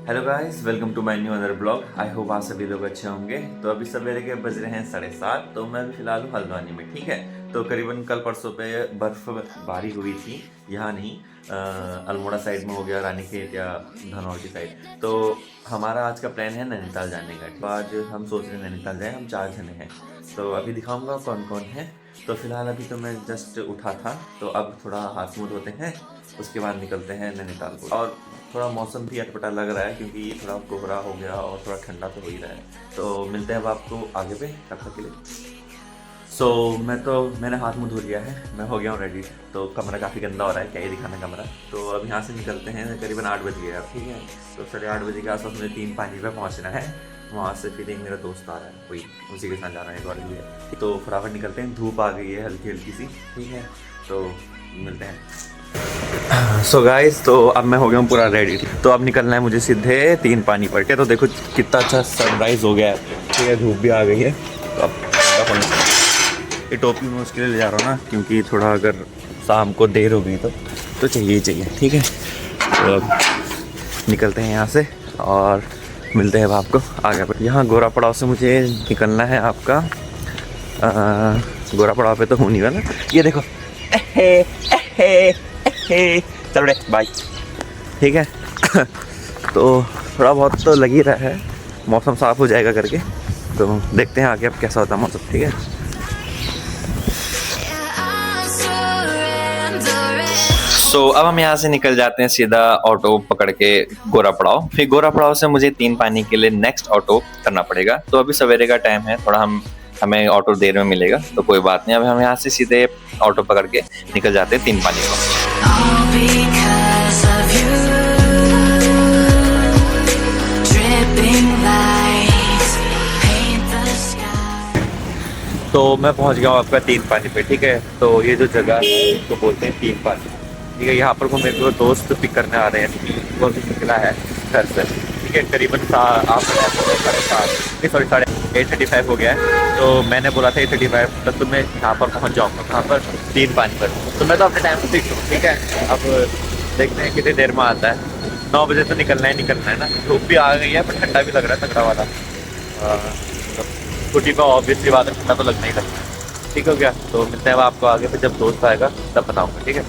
Hello guys, welcome to my new other blog. I hope आप सभी लोग अच्छे होंगे। तो अभी सवेरे के बज रहे हैं 7:30। तो मैं अभी फ़िलहाल हूँ हल्द्वानी में, ठीक है। तो करीबन कल परसों पे बर्फ़बारी हुई थी। यहाँ नहीं, अल्मोड़ा साइड में हो गया, रानीखेत या धनौर की साइड। तो हमारा आज का प्लान है नैनीताल जाने का। तो आज हम सोच रहे हैं नैनीताल जाएँ। हम 4 जने हैं। तो अभी दिखाऊंगा कौन कौन है। तो फिलहाल अभी तो मैं जस्ट उठा था, तो अब थोड़ा हाथ मुँह धोते हैं, उसके बाद निकलते हैं नैनीताल को। और थोड़ा मौसम भी अटपटा लग रहा है क्योंकि ये थोड़ा कोहरा हो गया और थोड़ा ठंडा तो हो ही रहा है। तो मिलते हैं अब आपको आगे पे, तब तक के लिए। मैंने हाथ मुँह धो लिया है, मैं हो गया हूँ रेडी। तो कमरा काफ़ी गंदा हो रहा है, क्या ही दिखाना कमरा। तो अब यहाँ से निकलते हैं, करीबन 8 बज गए अब, ठीक है। तो 8:30 बजे के आसपास मुझे 3 पानी पे पहुँचना है। वहाँ से फिर एक मेरा दोस्त आ रहा है, कोई उसी के साथ जाना है, कॉलेज है। तो फटाफट निकलते हैं, धूप आ गई है हल्की हल्की सी, ठीक है। तो मिलते हैं। सो गाइस, तो अब मैं हो गया हूँ पूरा रेडी। तो अब निकलना है मुझे सीधे 3 पानी पड़ के। तो देखो कितना अच्छा सनराइज़ हो गया है, ठीक है। धूप भी आ गई है। तो अब ये टोपी मैं उसके लिए ले जा रहा हूँ ना, क्योंकि थोड़ा अगर शाम को देर हो गई तो चाहिए ही चाहिए, ठीक है। तो अब निकलते हैं यहाँ से और मिलते हैं अब आपको आगे पर। यहाँ गोरा पड़ाव से मुझे निकलना है आपका। गोरा पड़ाव पे तो हो नहीं वाला, ये देखो। चल रे बाय, ठीक है। तो थोड़ा बहुत तो लग ही रहा है, मौसम साफ़ हो जाएगा करके। तो देखते हैं आगे अब कैसा होता है मौसम, ठीक है। अब हम यहाँ से निकल जाते हैं सीधा ऑटो पकड़ के गोरा पड़ाव। फिर गोरा पड़ाव से मुझे 3 पानी के लिए नेक्स्ट ऑटो करना पड़ेगा। तो अभी सवेरे का टाइम है, थोड़ा हमें ऑटो देर में मिलेगा, तो कोई बात नहीं। अब हम यहाँ से सीधे ऑटो पकड़ के निकल जाते हैं 3 पानी को। तो मैं पहुँच गया हूँ आपका 3 पानी पे, ठीक है। तो ये जो जगह है इसको बोलते हैं 3 पानी, ठीक है। यहाँ पर को मेरे को दोस्त पिक करने आ रहे हैं, वो भी निकला है घर से, ठीक है। करीबन 8:35 हो गया है। तो मैंने बोला था 8:35 तक तो मैं यहाँ पर पहुँच जाऊँगा, कहाँ पर 3 पानी पर। तो मैं तो अपने टाइम से फिक्स हूँ, ठीक है। अब देखते हैं कितनी देर में आता है। 9 बजे तो निकलना है ना। धूप भी आ गई है पर ठंडा भी लग रहा है, तगड़ा वाला। स्कूटी पर ऑब्वियसली बात है, ठंडा तो लगना ही लगता है, ठीक हो गया। तो मिलते हैं अब आपको आगे पे, जब दोस्त आएगा तब बताऊँगा, ठीक है।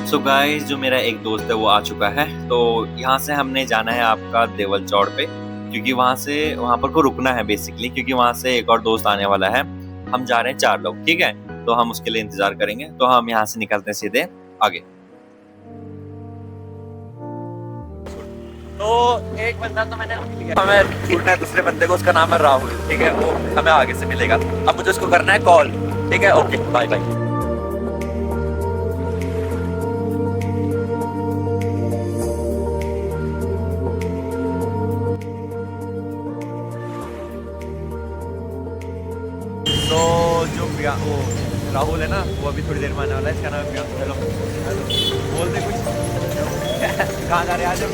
सो गाइस, जो मेरा एक दोस्त है वो आ चुका है। तो यहाँ से हमने जाना है आपका देवल चौड़ पे, क्योंकि वहाँ पर को रुकना है बेसिकली, क्योंकि वहाँ से एक और दोस्त आने वाला है। हम जा रहे हैं 4 लोग, ठीक है। तो हम उसके लिए इंतजार करेंगे। तो हम यहाँ से निकलते हैं सीधे आगे। तो एक बंदा तो मैंने लिया, हमें ढूंढना है दूसरे बंदे को, उसका नाम है राहुल, ठीक है। वो हमें आगे से मिलेगा। अब मुझे उसको करना है कॉल, ठीक है। Okay, bye bye. तो जो वो राहुल है ना, वो अभी थोड़ी देर में आने वाला है। इसका नाम है प्रियांशु। हेलो बोल दे कुछ। कहाँ जा रहे हैं आज हम?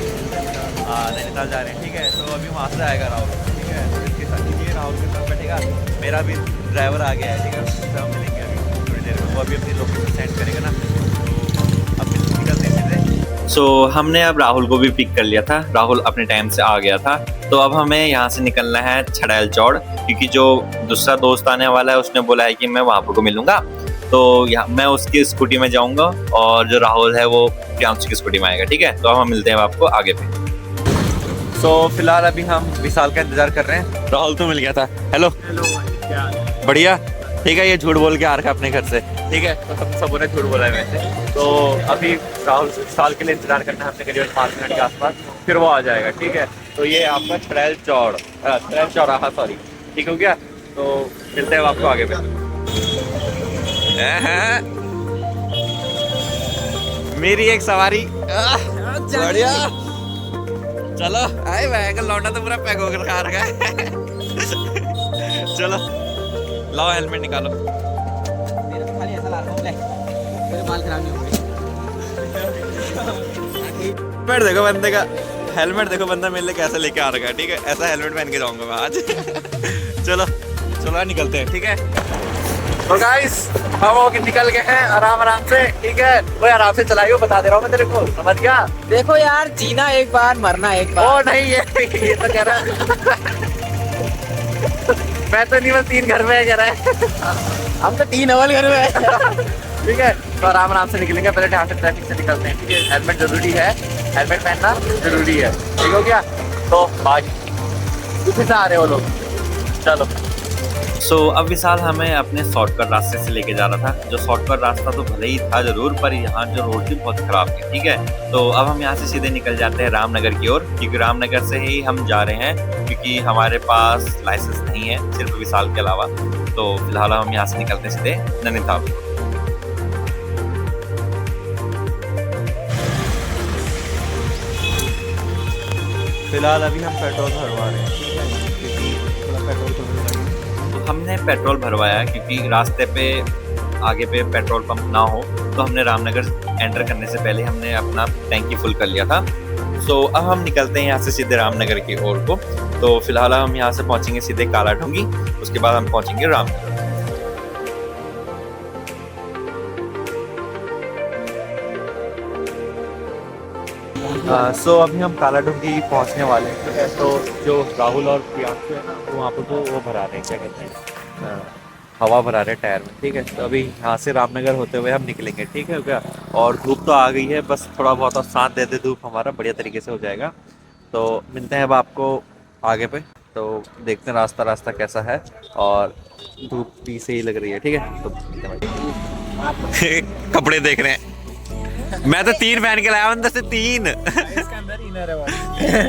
नैनीताल जा रहे हैं, ठीक है। तो अभी वहाँ से आएगा राहुल, ठीक है। तो इसके साथ ये राहुल के साथ बैठेगा। मेरा भी ड्राइवर आ गया है, ठीक है। उससे हम मिलेंगे अभी थोड़ी देर में। वो अभी अपनी लोकेशन सेंड करेगा ना। तो अब निकलते हैं सीधे। हमने अब राहुल को भी पिक कर लिया था। राहुल अपने टाइम से आ गया था। तो अब हमें यहाँ से निकलना है छड़ैल चौड़, क्योंकि जो दूसरा दोस्त आने वाला है उसने बोला है कि मैं वहाँ पर को मिलूंगा। तो मैं उसकी स्कूटी में जाऊंगा और जो राहुल है वो प्रियांशु की स्कूटी में आएगा, ठीक है। तो अब हम मिलते हैं आपको आगे पे। फिलहाल अभी हम विशाल का इंतजार कर रहे हैं। राहुल तो मिल गया था। हेलो बढ़िया, ठीक है। ये झूठ बोल के आ रखा है अपने घर से, ठीक है। तो सबों ने झूठ बोला है वैसे। तो अभी राहुल विशाल के लिए इंतजार करना है हमने करीबन 5 मिनट के आसपास, फिर वो आ जाएगा, ठीक है। तो ये आपका छड़ैल चौराहा, सॉरी, ठीक हो गया। तो मिलते हैं आपको आगे पे। मेरी एक सवारी बढ़िया। चलो आए वैगन लौटा तो पूरा पैक होकर खा रखा है। चलो लाओ हेलमेट निकालो। मेरा तो खाली ऐसा ला रहा हूं, ले मेरे बाल खराब नहीं होंगे। पैर देखो बंदे का, हेलमेट देखो बंदा मेरे लिए कैसे लेके आ रखा है, ठीक है, ऐसा हेलमेट पहन के जाऊंगा मैं आज। चलो चलो निकलते हैं, ठीक है। तो गाइस हम लोग निकल गए हैं आराम से, ठीक है। वो आराम से चलाइयो, बता दे रहा हूँ मैं तेरे को, समझ गया। देखो यार, जीना एक बार, मरना एक बार। ओ नहीं, ये तो कह रहा है। मैं तो नहीं, बस 3 घर में कह रहा है। हम तो 3 अवल घर में है। ठीक है, तो आराम से निकलेंगे। पहले यहाँ से ट्रैफिक से निकलते हैं, ठीक है। हेलमेट जरूरी है, हेलमेट पहनना जरूरी है, ठीक हो गया। तो आज किसी से आ रहे हो लोग, चलो। अब विशाल हमें अपने शॉर्टकट रास्ते से लेके जा रहा था। जो शॉर्टकट रास्ता तो भले ही था जरूर, पर यहाँ जो रोड थी बहुत खराब थी, ठीक है। तो अब हम यहाँ से सीधे निकल जाते हैं रामनगर की ओर, क्योंकि रामनगर से ही हम जा रहे हैं, क्योंकि हमारे पास लाइसेंस नहीं है सिर्फ विशाल के अलावा। तो फिलहाल हम यहाँ से निकलते हैं सीधे नैनीताल। फिलहाल अभी हम पेट्रोल भरवा रहे हैं, ठीक है, क्योंकि थोड़ा पेट्रोल तो तो हमने पेट्रोल भरवाया, क्योंकि रास्ते पे आगे पे पेट्रोल पंप ना हो, तो हमने रामनगर एंटर करने से पहले हमने अपना टैंकी फुल कर लिया था। अब हम निकलते हैं यहाँ से सीधे रामनगर की ओर को। तो फिलहाल हम यहाँ से पहुँचेंगे सीधे काला ढूंगी, उसके बाद हम पहुँचेंगे रामनगर। अभी हम काला ढूंगी पहुँचने वाले हैं, ठीक है। तो जो राहुल और प्रियांशु है ना, तो वहाँ पर वो भरा रहे हैं, क्या कहते हैं, हवा भरा रहे हैं टायर में, ठीक है। तो अभी यहाँ से रामनगर होते हुए हम निकलेंगे, ठीक है क्या। और धूप तो आ गई है, बस थोड़ा बहुत और साथ दे दे धूप, हमारा बढ़िया तरीके से हो जाएगा। तो मिलते हैं अब आपको आगे पे। तो देखते हैं रास्ता कैसा है, और धूप भी सही लग रही है, ठीक है। तो कपड़े देख रहे हैं, मैं तो 3 पहन के लाया हूं, अंदर से 3। इसके अंदर इनर है वाली।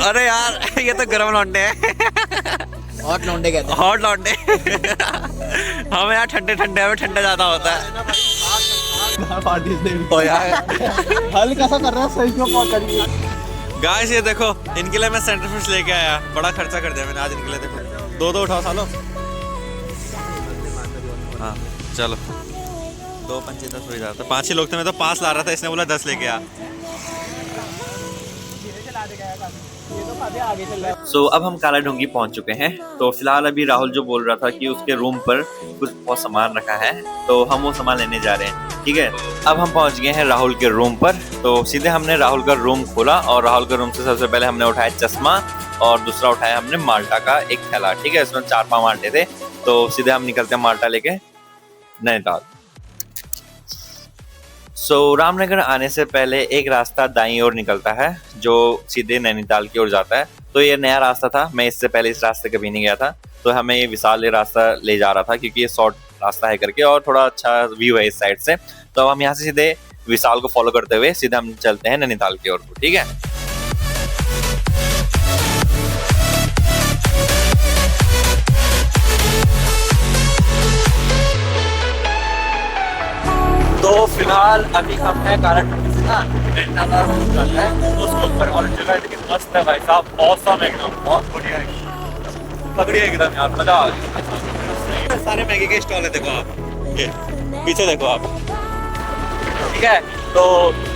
अरे यार ये तो गरम लौंडे हैं। हॉट लौंडे कहते हैं। हॉट लौंडे। हमें यार ठंडे में ठंडा ज्यादा होता है। ओ यार हल्का सा कर रहा है, सही क्यों पकड़। गाइस ये देखो, इनके लिए मैं सेंटर फ्रेश लेके आया, बड़ा खर्चा कर दिया मैंने आज इनके लिए। देखो 2 उठाओ सालो। हाँ चलो, 2 5 10 हो जाता, 5 ही लोग थे, मैं तो 5 ला रहा था, इसने बोला 10 लेके आ। अब हम काला ढूंगी पहुंच चुके हैं। तो फिलहाल अभी राहुल जो बोल रहा था कि उसके रूम पर कुछ बहुत सामान रखा है, तो हम वो सामान लेने जा रहे हैं, ठीक है। अब हम पहुंच गए हैं राहुल के रूम पर। तो सीधे हमने राहुल का रूम खोला, और राहुल के रूम से सबसे पहले हमने उठाया चश्मा, और दूसरा उठाया हमने माल्टा का एक थैला, ठीक है। इसमें 4-5 माल्टे थे। तो सीधे हम निकलते हैं माल्टा लेके नैनीताल। रामनगर आने से पहले एक रास्ता दाईं ओर निकलता है, जो सीधे नैनीताल की ओर जाता है। तो ये नया रास्ता था, मैं इससे पहले इस रास्ते कभी नहीं गया था। तो हमें ये विशाल ये रास्ता ले जा रहा था, क्योंकि ये शॉर्ट रास्ता है करके, और थोड़ा अच्छा व्यू है इस साइड से। तो हम यहाँ से सीधे विशाल को फॉलो करते हुए सीधे हम चलते हैं नैनीताल की ओर को, ठीक है। तो फिलहाल अभी हम हैं काला ढूंगी से ना उसके ऊपर, और जगह इतनी मस्त है भाई साहब, औसम एकदम, बहुत बढ़िया है, तगड़ी एकदम यार, मजा आ गया। सारे मैगी के स्टॉल है, देखो आप, ये पीछे देखो आप, ठीक है। तो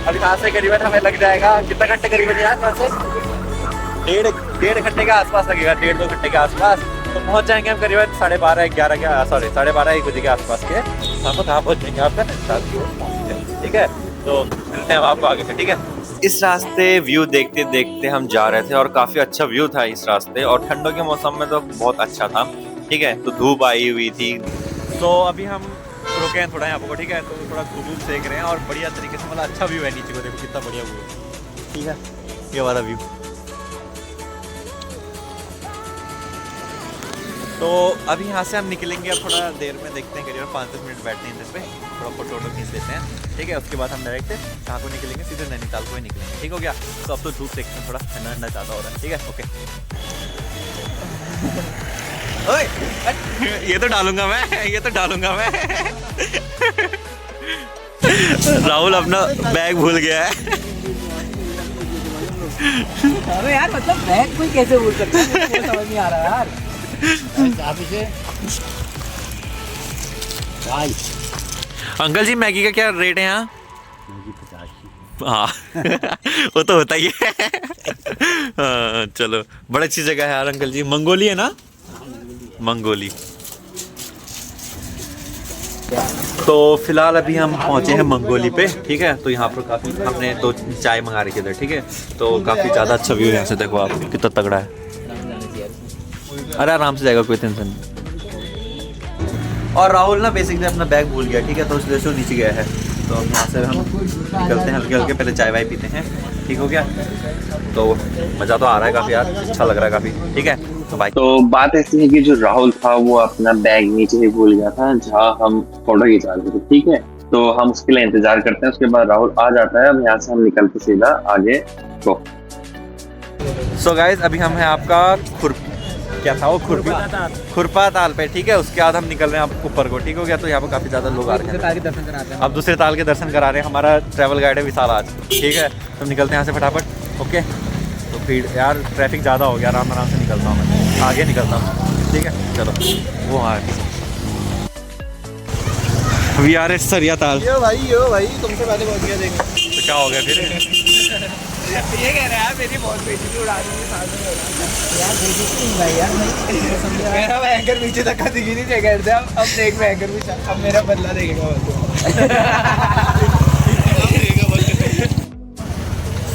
अभी यहाँ से करीबन हमें लग जाएगा कितना घंटे करीबन यार, यहाँ से 1.5 घंटे के आसपास लगेगा, 1.5-2 घंटे के आसपास। तो पहुँच जाएंगे हम करीबन 12:30-11 के, सॉरी 12:30-1 बजे के आसपास के। हम कहाँ पहुँच जाएंगे आपका नैनीताल की ओर, ठीक है। तो मिलते हैं आपको आगे से, ठीक है। इस रास्ते व्यू देखते देखते हम जा रहे थे, और काफी अच्छा व्यू था इस रास्ते, और ठंडों के मौसम में तो बहुत अच्छा था, ठीक है। तो धूप आई हुई थी। तो अभी हम रुके हैं थोड़ा यहाँ पर, ठीक है। तो थोड़ा धूप सेक रहे हैं, और बढ़िया तरीके से, मतलब अच्छा व्यू है नीचे को, देखो कितना बढ़िया व्यू है, ठीक है, ये वाला व्यू। तो अभी यहाँ से हम निकलेंगे, अब थोड़ा देर में देखते हैं, करीबन 5-10 मिनट बैठते हैं इधर पे, थोड़ा फोटो खींच लेते हैं, ठीक है। उसके बाद हम डायरेक्ट कहाँ को निकलेंगे, सीधे नैनीताल को ही निकलेंगे, ठीक हो गया। तो अब तो धूप देखते हैं, थोड़ा ठंडा ज़्यादा हो रहा है, ठीक है, ओके। ओए ये तो डालूंगा मैं राहुल अपना बैग भूल गया है। अरे यार, मतलब बैग कोई कैसे भूल सकता है, मुझे समझ नहीं आ रहा यार। अंकल जी मैगी का क्या रेट है यहाँ? हाँ वो तो होता ही है। हाँ चलो, बड़ी अच्छी जगह है यार अंकल जी। मंगोली है ना, मंगोली। तो फिलहाल अभी हम पहुंचे हैं मंगोली पे, ठीक है। तो यहाँ पर काफ़ी हमने 2 चाय मंगा रही थी इधर, ठीक है। तो काफ़ी ज़्यादा अच्छा व्यू है यहाँ से, देखो आप कितना तगड़ा है। अरे आराम से जाएगा, कोई टेंशन नहीं। और राहुल ना बेसिकली अपना बैग भूल गया, ठीक है, तो इसलिए से नीचे गया है। तो अब यहाँ से हम निकलते हैं हल्के हल्के, पहले चाय वाय पीते हैं, ठीक हो गया। तो मज़ा तो आ रहा है काफ़ी यार, अच्छा लग रहा है काफ़ी, ठीक है। तो बाय। तो बात ऐसी है कि जो राहुल था वो अपना बैग नीचे ही भूल गया था जहाँ हम फोटो खिंचा रहे थे, ठीक है। तो हम उसके लिए इंतजार करते हैं, उसके बाद राहुल आ जाता है। अब यहाँ से हम निकलते सीधा आगे को। सो गाइज अभी हम हैं आपका क्या था वो, खुरपा ताल पे, ठीक है। उसके बाद हम निकल रहे हैं आप ऊपर को, ठीक हो गया। तो यहाँ पर काफ़ी ज़्यादा लोग आ रहे हैं, अब दूसरे ताल के दर्शन करा रहे हैं। हमारा ट्रैवल गाइड है विशाल आज, ठीक है। तो निकलते हैं यहाँ से फटाफट, ओके। तो भीड़ यार, ट्रैफिक ज़्यादा हो गया, आराम आराम से निकलता हूँ मैं, आगे निकलता हूँ, ठीक है। चलो वो हाँ वी आर एस सरिया ताल। यो भाई तुमसे पहले पहुंच गया, देखो। तो क्या हो गया फिर? ये कह रहा है मेरी बहुत बेइज्जती उड़ा दी साथ में। यार बेइज्जती नहीं भाई यार, मैं समझा। मेरा भयंकर पीछे धक्का दिखी नहीं चाहिए करते। अब देख भयंकर भी, अब मेरा बदला देखेगा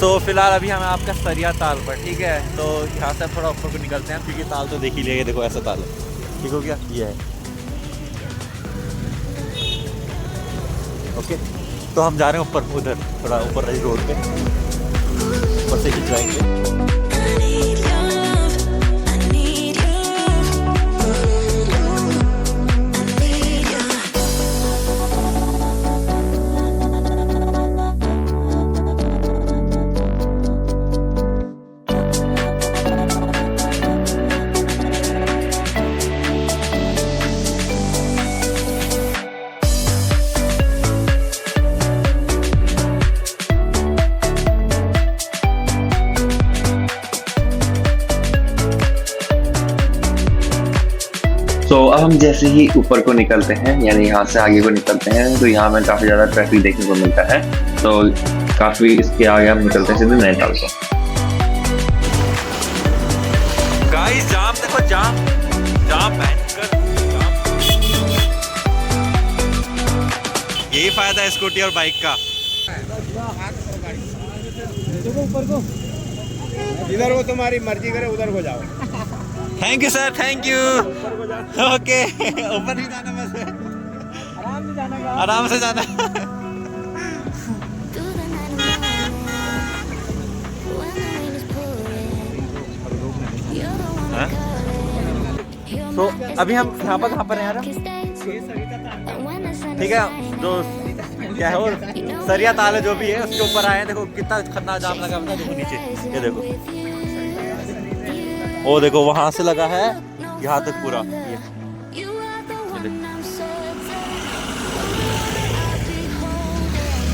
तो फिलहाल अभी हम आपका सरिया ताल पर, ठीक है। तो यहाँ से थोड़ा ऊपर को निकलते हैं, क्योंकि ताल तो देख ही लिया, देखो ऐसा ताल है, ठीक हो गया, ये है, ओके। तो हम जा रहे हैं ऊपर, उधर थोड़ा ऊपर रही रोड पे, ऊपर से खींच जाएंगे। तो अब हम जैसे ही ऊपर को निकलते हैं, यानी यहाँ से आगे को निकलते हैं, तो यहाँ में काफी ज्यादा ट्रैफिक देखने को मिलता है। तो काफी इसके आगे हम निकलते हैं सीधे नैनीताल को। गाइस जाम देखो, जाम जाम भयंकर जाम। यही फायदा है स्कूटी और बाइक का। इधर वो तुम्हारी मर्जी करे, उधर को जाओ। Thank you sir, thank you. Okay ऊपर नहीं जाना, बस आराम से जाना। हाँ? तो अभी हम यहाँ पर कहाँ पर हैं यार, ठीक है। जो क्या है और सरिया ताल है जो भी है, उसके ऊपर आए हैं। देखो कितना खतरनाक जाम लगा हुआ है, देखो नीचे, ये देखो, वो देखो वहां से लगा है यहाँ तक पूरा, ये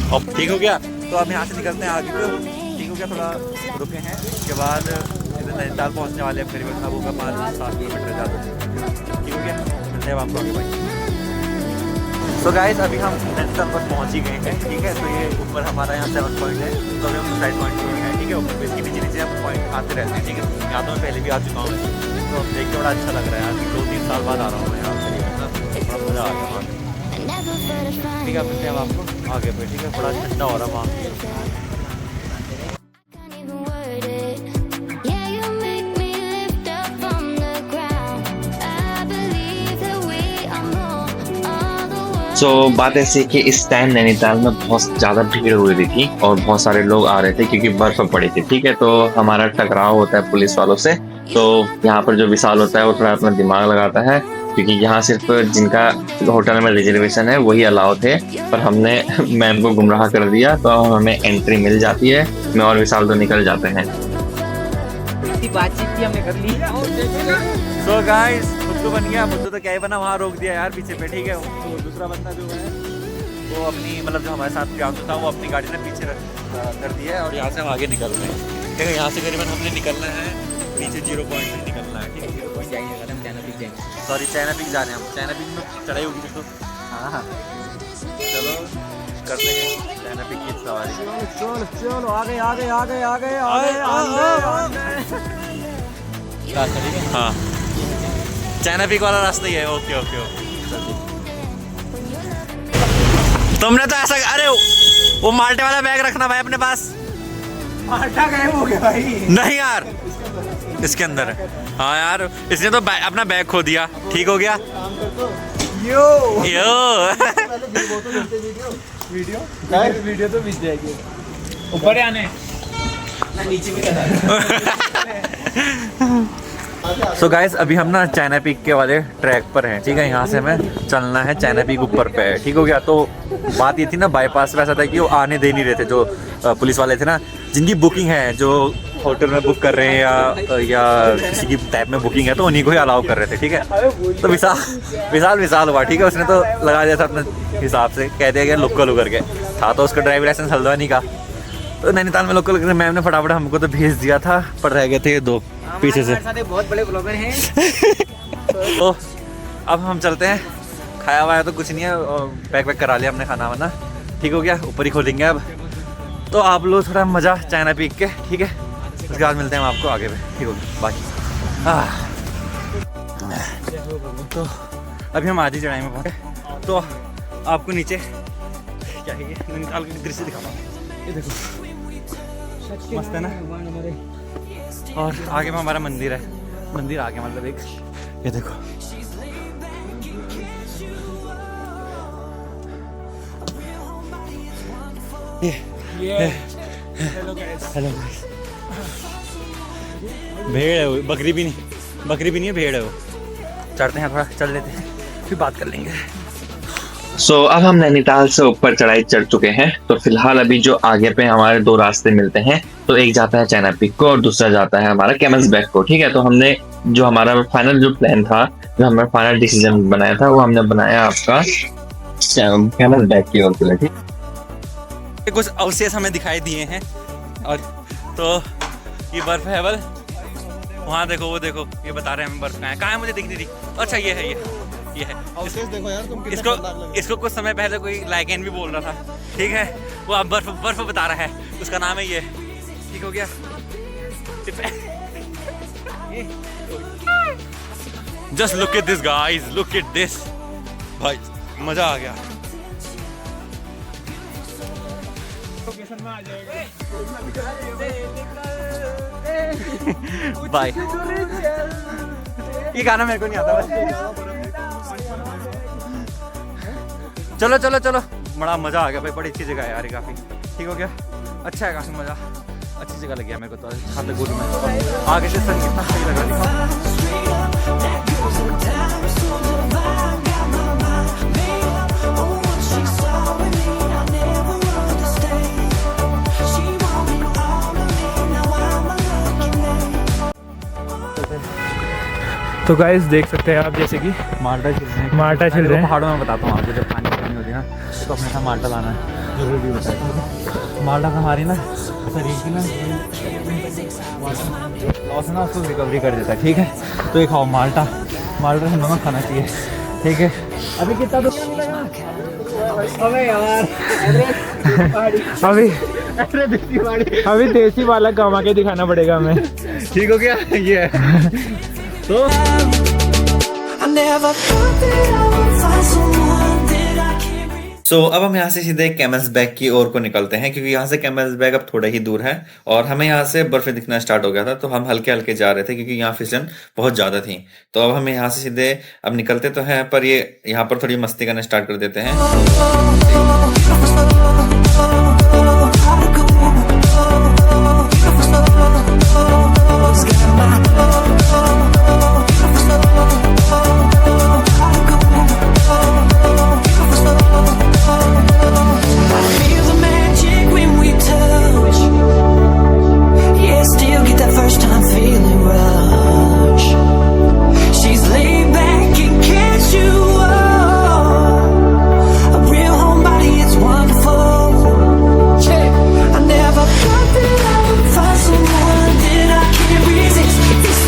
अब ठीक हो गया। तो अब यहाँ से निकलते हैं आगे को, ठीक हो गया। थोड़ा रुके हैं, उसके बाद इधर नैनीताल पहुँचने वाले हैं। करीबन अब होगा 5-7 किलोमीटर ज़्यादा, ठीक हो गया। मिलते हैं आपको आगे भाई। तो गाइस अभी हम नैनीताल पर पहुँच ही गए हैं, ठीक है। तो ये ऊपर हमारा यहाँ 7 पॉइंट है, तो अभी हम साइड पॉइंट पर हैं, ठीक है। ऊपर इसके नीचे नीचे हम पॉइंट आते रहते हैं, ठीक है। यहाँ तो मैं पहले भी आ चुका हूँ, तो देख के बड़ा अच्छा लग रहा है यार। 2-3 साल बाद आ रहा हूँ मैं यहाँ पे, बड़ा मज़ा आ गया वहाँ, ठीक है। मिलते हैं हम आपको आगे पे, ठीक है। बड़ा ठंडा हो रहा है वहाँ। तो बात ऐसी है कि इस टाइम नैनीताल में बहुत ज्यादा भीड़ हो रही थी और बहुत सारे लोग आ रहे थे क्योंकि बर्फ पड़ी थी, ठीक है। तो हमारा टकराव होता है पुलिस वालों से। तो यहाँ पर जो विशाल होता है वो थोड़ा अपना दिमाग लगाता है, क्योंकि यहाँ सिर्फ जिनका होटल में रिजर्वेशन है वही अलाउ थे। पर हमने मैम को गुमराह कर दिया, तो हमें एंट्री मिल जाती है। मैं और विशाल तो निकल जाते हैं। बातचीत थी हमने कर ली। सो गाइस बुद्धू बन गया, बुद्धू तो क्या ही बना, वहाँ रोक दिया यार पीछे पे, ठीक है। तो दूसरा बंदा जो है वो अपनी मतलब जो हमारे साथ प्रियांशु था वो अपनी गाड़ी ने पीछे कर दिया है, और यहाँ से हम आगे निकल रहे हैं, ठीक है। यहाँ से करीबन हमने निकलना है नीचे 0 पॉइंट से निकलना है, ठीक है। 0 पॉइंट जाएंगे, सॉरी चाइना पीक जा रहे हैं हम। चाइना पीक में चढ़ाई होगी तो हाँ हाँ चलो करते हैं चाइना पीक की सवारी। चलो चलो आगे आगे आगे आगे आगे रास्ता ठीक है। हाँ चाइना पीक वाला रास्ता ही है। Okay okay okay. तुमने तो ऐसा, अरे वो माल्टे वाला बैग रखना भाई अपने पास। माल्टा गायब हो गया भाई। नहीं यार इसके अंदर है। हाँ यार इसने तो अपना बैग खो दिया। ठीक हो गया। यो यो वीडियो वीडियो तो बीत जाएगी। ऊपर आने नीचे भी सो गाइस अभी हम ना चाइना पीक के वाले ट्रैक पर हैं। ठीक है यहाँ से हमें चलना है चाइना पीक ऊपर पे है। ठीक हो गया। तो बात ये थी ना बाईपास पे ऐसा था कि वो आने दे नहीं रहे थे जो पुलिस वाले थे ना, जिनकी बुकिंग है, जो होटल में बुक कर रहे हैं या किसी की टाइप में बुकिंग है, तो उन्हीं को ही अलाउ कर रहे थे। ठीक है। तो विशाल हुआ। ठीक है। उसने तो लगा दिया था अपने हिसाब से, कह दिया गया लोकल करके था, तो उसका ड्राइविंग लाइसेंस हल्द्वानी का। तो नैनीताल में लोकल करके मैम ने फटाफट हमको तो भेज दिया था, पर रह गए थे ये 2 पीछे से। बहुत बड़े ब्लॉगर हैं। तो अब हम चलते हैं। खाया हुआ है तो कुछ नहीं है, पैक वैक करा लिया हमने खाना वाना। ठीक हो गया। ऊपर ही खोलेंगे अब। तो आप लोग थोड़ा मज़ा चाइना पीक के। ठीक है। उसके बाद मिलते हैं हम आपको आगे में। ठीक हो गया। बाय। तो अभी हम आधी चढ़ाई में पहुँचे, तो आपको नीचे क्या है ये नैनीताल का दृश्य दिखाऊंगा। ये देखो मस्त है ना। और आगे में हमारा मंदिर है। मंदिर आगे मतलब एक, ये देखो हेलो गाइस। भेड़ है वो, बकरी भी नहीं है, भेड़ है वो। चढ़ते हैं, थोड़ा चल लेते हैं, फिर बात कर लेंगे। सो अब हम नैनीताल से ऊपर चढ़ाई चढ़ चुके हैं। तो फिलहाल अभी जो आगे पे हमारे 2 रास्ते मिलते हैं, तो एक जाता है चाइना पीक को और दूसरा जाता है हमारा कैमल्स बैक को। ठीक है। तो हमने जो हमारा फाइनल जो प्लान था, जो हमारा फाइनल डिसीजन बनाया था, वो हमने बनाया आपका कैमल्स बैक की ओर के लिए। ठीक। कुछ अवशेष हमें दिखाई दिए हैं, और तो ये बर्फ है बल वहाँ देखो, वो देखो, ये बता रहे हैं हमें बर्फ कहाँ है मुझे दिख नहीं रही। अच्छा ये है, ये है। देखो यार तुम इसको कुछ समय पहले कोई लाइकेन भी बोल रहा था। ठीक है। वो अब बर्फ बता रहा है, उसका नाम है ये। ठीक हो गया। Just look at this guys, look at this. भाई मजा आ गया। लोकेशन में आ जाएगा। बाय। ये गाना मेरे को नहीं आता बस। चलो चलो चलो, बड़ा मजा आ गया भाई। बड़ी अच्छी जगह है यार ये, काफी ठीक हो गया। अच्छा है, काफी मजा, अच्छी जगह लगी मेरे को तो। छातेगुरु में आगे से सन कितना सही लग रहा है। तो गाइस देख सकते हैं आप, जैसे कि माल्टा चल रहे हैं। माल्टा चल रहे हैं। पहाड़ों में बताता हूँ आपको, जब पानी होती है ना, तो अपने साथ माल्टा लाना है, जरूर भी बताया। माल्टा का हमारी ना शरीर की ना लॉस ना, उसको रिकवरी कर देता है। ठीक है। तो ये खाओ माल्टा से नमक खाना चाहिए। ठीक है। अभी कितना तो अबे यार अभी देसी वाला कमा के दिखाना पड़ेगा हमें। ठीक हो गया। ये है। तो अब हम यहाँ से सीधे कैमल्स बैक की ओर को निकलते हैं, क्योंकि यहाँ से कैमल्स बैक अब थोड़ा ही दूर है और हमें यहाँ से बर्फें दिखना स्टार्ट हो गया था। तो हम हल्के हल्के जा रहे थे, क्योंकि यहाँ फिसलन बहुत ज़्यादा थी। तो अब हमें यहाँ से सीधे अब निकलते तो हैं, पर ये यहाँ पर थोड़ी मस्ती करना स्टार्ट कर देते हैं। I never thought that I would find someone that I can't resist. This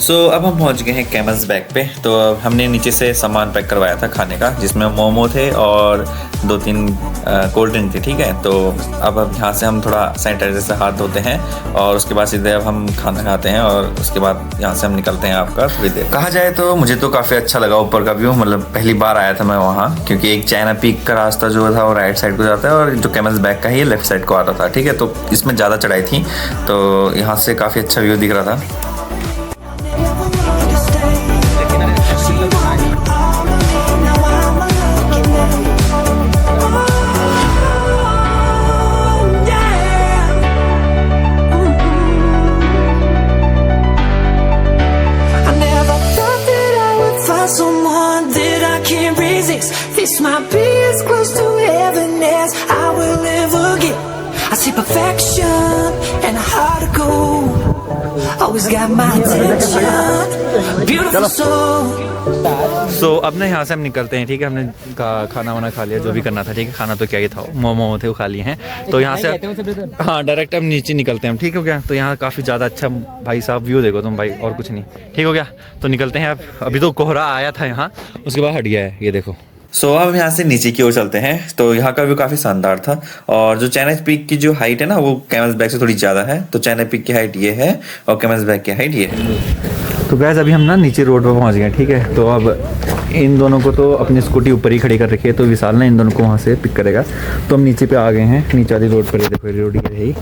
सो अब हम पहुंच गए हैं कैमल्स बैग पे। तो अब हमने नीचे से सामान पैक करवाया था खाने का, जिसमें मोमो थे और 2-3 कोल्ड ड्रिंक थी, ठीक है। तो अब यहाँ से हम थोड़ा सैनिटाइजर से हाथ धोते हैं और उसके बाद सीधे अब हम खाना खाते हैं और उसके बाद यहाँ से हम निकलते हैं आपका थोड़ी देर। कहा जाए तो मुझे तो काफ़ी अच्छा लगा ऊपर का व्यू, मतलब पहली बार आया था मैं वहाँ, क्योंकि एक चाइना पीक का रास्ता जो था वो राइट साइड को जाता है और जो कैमल्स बैग का ही लेफ्ट साइड को आता था, ठीक है। तो इसमें ज़्यादा चढ़ाई थी, तो यहाँ से काफ़ी अच्छा व्यू दिख रहा था। Someone that I can't resist. This might be as close to heaven as I will ever get. I see perfection and a heart of gold. Always got my attention. Beautiful soul. सो अब ना यहाँ से हम निकलते हैं, ठीक है। हमने खाना वाना खा लिया, जो भी करना था, ठीक है। खाना तो क्या ही था, मोमो थे वो खा लिए हैं। तो यहाँ से हाँ डायरेक्ट हम नीचे निकलते हैं, ठीक हो गया। तो यहाँ काफ़ी ज़्यादा अच्छा भाई साहब व्यू देखो तुम भाई, और कुछ नहीं, ठीक हो गया। तो निकलते हैं अब। अभी तो कोहरा आया था यहाँ, उसके बाद हट गया है, ये देखो। सो अब यहाँ से नीचे की ओर चलते हैं। तो यहाँ का व्यू काफ़ी शानदार था और जो चाइना पीक की जो हाइट है ना वो कैमल्स बैग से थोड़ी ज़्यादा है। तो चाइना पीक की हाइट ये है और कैमल्स बैग की हाइट ये है। तो गैस अभी हम ना नीचे रोड पर पहुंच गए, ठीक है। तो अब इन दोनों को तो अपनी स्कूटी ऊपर ही खड़ी कर रखी है, तो विशाल ना इन दोनों को वहाँ से पिक करेगा। तो हम नीचे पे आ गए हैं, नीचे वाली रोड पर, ये देखो रोड ये रही।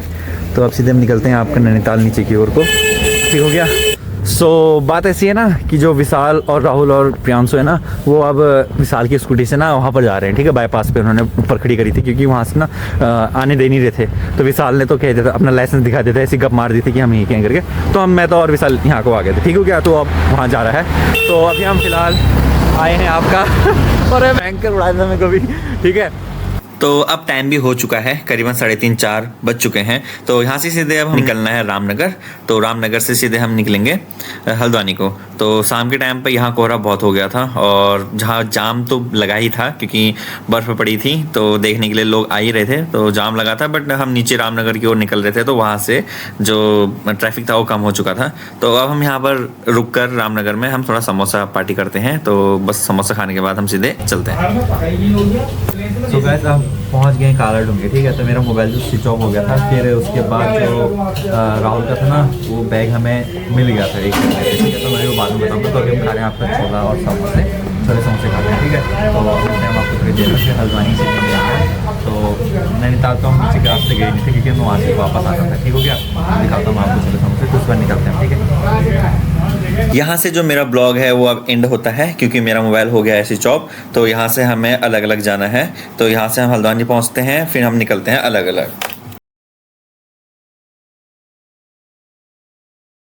तो अब सीधे हम निकलते हैं आपका नैनीताल नीचे की ओर को, ठीक हो गया। सो बात ऐसी है ना कि जो विशाल और राहुल और प्रियांशु है ना, वो अब विशाल की स्कूटी से ना वहाँ पर जा रहे हैं, ठीक है। बाईपास पे उन्होंने ऊपर खड़ी करी थी, क्योंकि वहाँ से ना आने दे नहीं रहे थे। तो विशाल ने तो कह दिया था, अपना लाइसेंस दिखा देता, ऐसी गप मार दी थी कि हम यहीं कहीं करके। तो मैं तो और विशाल यहाँ को आ गए थे, ठीक हो गया। तो अब वहाँ जा रहा है। तो अभी हम फिलहाल आए हैं आपका और बैंकर उड़ा देना मेरे को भी, ठीक है। तो अब टाइम भी हो चुका है, करीबन 3:30-4 बज चुके हैं। तो यहाँ से सीधे अब हम निकलना है रामनगर। तो रामनगर से सीधे हम निकलेंगे हल्द्वानी को। तो शाम के टाइम पे यहाँ कोहरा बहुत हो गया था और जहाँ जाम तो लगा ही था, क्योंकि बर्फ़ पड़ी थी, तो देखने के लिए लोग आ ही रहे थे, तो जाम लगा था। बट हम नीचे रामनगर की ओर निकल रहे थे, तो वहाँ से जो ट्रैफिक था वो कम हो चुका था। तो अब हम यहाँ पर रुक कर रामनगर में हम थोड़ा समोसा पार्टी करते हैं। तो बस समोसा खाने के बाद हम सीधे चलते हैं। तो गैस हम पहुंच गए काला डूंगे, ठीक है। तो मेरा मोबाइल जो स्विच ऑफ हो गया था, फिर उसके बाद जो राहुल का था ना वो बैग हमें मिल गया था एक, ठीक है। तो मैं वो बाद में बताऊँगा। तो अभी हम खा रहे हैं आपका छोला और समोसे, छोले समोसे खाते हैं, ठीक है। तो हम आपको थोड़ी देर में हल्द्वानी से तो नैनीताल तो हम नीचे के रास्ते गए नहीं थे, क्योंकि हम वहाँ से वापस आता था, ठीक हो गया। दिखाता हूँ आपको छोले समोसे, कुछ बार निकलते हैं, ठीक है। यहाँ से जो मेरा ब्लॉग है वो अब एंड होता है, क्योंकि मेरा मोबाइल हो गया है स्विच ऑफ। तो यहाँ से हमें अलग अलग जाना है। तो यहाँ से हम हल्द्वानी पहुँचते हैं, फिर हम निकलते हैं अलग अलग।